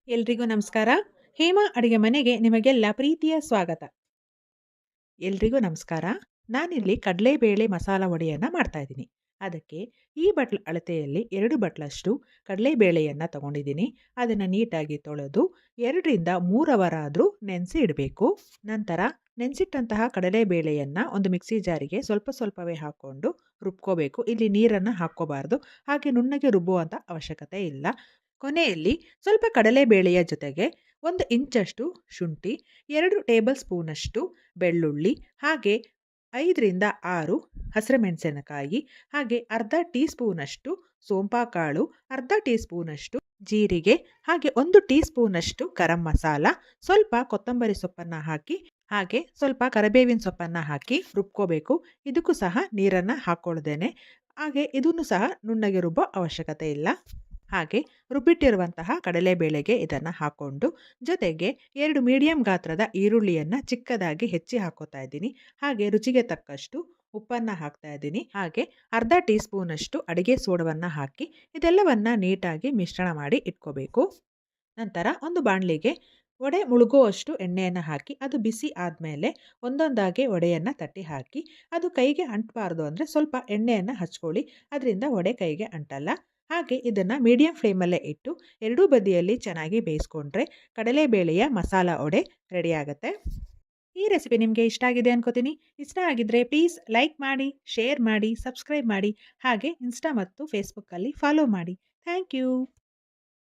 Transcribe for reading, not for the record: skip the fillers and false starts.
ಎಲ್ರಿಗೂ ನಮಸ್ಕಾರ. ಹೇಮಾ ಅಡುಗೆ ಮನೆಗೆ ನಿಮಗೆಲ್ಲ ಪ್ರೀತಿಯ ಸ್ವಾಗತ. ಎಲ್ರಿಗೂ ನಮಸ್ಕಾರ. ನಾನಿಲ್ಲಿ ಕಡಲೆಬೇಳೆ ಮಸಾಲ ವಡೆಯನ್ನ ಮಾಡ್ತಾ ಇದ್ದೀನಿ. ಅದಕ್ಕೆ ಈ ಬಟ್ಲ ಅಳತೆಯಲ್ಲಿ 2 ಬಟ್ಲಷ್ಟು ಕಡಲೆಬೇಳೆಯನ್ನ ತಗೊಂಡಿದ್ದೀನಿ. ಅದನ್ನ ನೀಟಾಗಿ ತೊಳೆದು 2 ರಿಂದ 3 ಅವರಾದ್ರೂ ನೆನೆಸಿ ಇಡಬೇಕು. ನಂತರ ನೆನೆಸಿಟ್ಟಂತಹ ಕಡಲೆಬೇಳೆಯನ್ನ ಒಂದು ಮಿಕ್ಸಿ ಜಾರಿಗೆ ಸ್ವಲ್ಪ ಸ್ವಲ್ಪವೇ ಹಾಕೊಂಡು ರುಬ್ಕೋಬೇಕು. ಇಲ್ಲಿ ನೀರನ್ನ ಹಾಕ್ಕೋಬಾರ್ದು. ಹಾಗೆ ನುಣ್ಣಗೆ ರುಬ್ಬುವಂತ ಅವಶ್ಯಕತೆ ಇಲ್ಲ. ಕೊನೆಯಲ್ಲಿ ಸ್ವಲ್ಪ ಕಡಲೆಬೇಳೆಯ ಜೊತೆಗೆ 1 ಇಂಚಷ್ಟು ಶುಂಠಿ, 2 ಟೇಬಲ್ ಸ್ಪೂನಷ್ಟು ಬೆಳ್ಳುಳ್ಳಿ, ಹಾಗೆ 5 ರಿಂದ 6 ಹಸಿರುಮೆಣಸಿನಕಾಯಿ, ಹಾಗೆ ಅರ್ಧ ಟೀ ಸ್ಪೂನಷ್ಟು ಸೋಂಪಾಕಾಳು, ಅರ್ಧ ಟೀ ಸ್ಪೂನಷ್ಟು ಜೀರಿಗೆ, ಹಾಗೆ 1 ಟೀ ಸ್ಪೂನಷ್ಟು ಗರಂ ಮಸಾಲ, ಸ್ವಲ್ಪ ಕೊತ್ತಂಬರಿ ಸೊಪ್ಪನ್ನ ಹಾಕಿ, ಹಾಗೆ ಸ್ವಲ್ಪ ಕರಿಬೇವಿನ ಸೊಪ್ಪನ್ನ ಹಾಕಿ ರುಬ್ಕೋಬೇಕು. ಇದಕ್ಕೂ ಸಹ ನೀರನ್ನ ಹಾಕ್ಕೊಳ್ದೇನೆ. ಹಾಗೆ ಇದನ್ನು ಸಹ ನುಣ್ಣಗೆ ರುಬ್ಬೋ ಅವಶ್ಯಕತೆ ಇಲ್ಲ. ಹಾಗೆ ರುಬ್ಬಿಟ್ಟಿರುವಂತಹ ಕಡಲೆಬೇಳೆಗೆ ಇದನ್ನು ಹಾಕ್ಕೊಂಡು ಜೊತೆಗೆ 2 ಮೀಡಿಯಂ ಗಾತ್ರದ ಈರುಳ್ಳಿಯನ್ನು ಚಿಕ್ಕದಾಗಿ ಹೆಚ್ಚಿ ಹಾಕೋತಾ ಇದ್ದೀನಿ. ಹಾಗೆ ರುಚಿಗೆ ತಕ್ಕಷ್ಟು ಉಪ್ಪನ್ನು ಹಾಕ್ತಾ ಇದ್ದೀನಿ. ಹಾಗೆ ಅರ್ಧ ಟೀ ಸ್ಪೂನಷ್ಟು ಅಡುಗೆ ಸೋಡವನ್ನು ಹಾಕಿ ಇದೆಲ್ಲವನ್ನು ನೀಟಾಗಿ ಮಿಶ್ರಣ ಮಾಡಿ ಇಟ್ಕೋಬೇಕು. ನಂತರ ಒಂದು ಬಾಣಲಿಗೆ ವಡೆ ಮುಳುಗುವಷ್ಟು ಎಣ್ಣೆಯನ್ನು ಹಾಕಿ ಅದು ಬಿಸಿ ಆದಮೇಲೆ ಒಂದೊಂದಾಗಿ ವಡೆಯನ್ನು ತಟ್ಟಿ ಹಾಕಿ ಅದು ಕೈಗೆ ಅಂಟಬಾರ್ದು ಅಂದರೆ ಸ್ವಲ್ಪ ಎಣ್ಣೆಯನ್ನು ಹಚ್ಕೊಳ್ಳಿ. ಅದರಿಂದ ವಡೆ ಕೈಗೆ ಅಂಟಲ್ಲ. ಹಾಗೆ ಇದನ್ನು ಮೀಡಿಯಂ ಫ್ಲೇಮಲ್ಲೇ ಇಟ್ಟು ಎರಡೂ ಬದಿಯಲ್ಲಿ ಚೆನ್ನಾಗಿ ಬೇಯಿಸ್ಕೊಂಡ್ರೆ ಕಡಲೆಬೇಳೆಯ ಮಸಾಲ ವಡೆ ರೆಡಿ ಆಗುತ್ತೆ. ಈ ರೆಸಿಪಿ ನಿಮಗೆ ಇಷ್ಟ ಆಗಿದೆ ಅನ್ಕೋತೀನಿ. ಇಷ್ಟ ಆಗಿದ್ರೆ ಪ್ಲೀಸ್ ಲೈಕ್ ಮಾಡಿ, ಶೇರ್ ಮಾಡಿ, ಸಬ್ಸ್ಕ್ರೈಬ್ ಮಾಡಿ, ಹಾಗೆ ಇನ್ಸ್ಟಾ ಮತ್ತು ಫೇಸ್ಬುಕ್ಕಲ್ಲಿ ಫಾಲೋ ಮಾಡಿ. Thank you.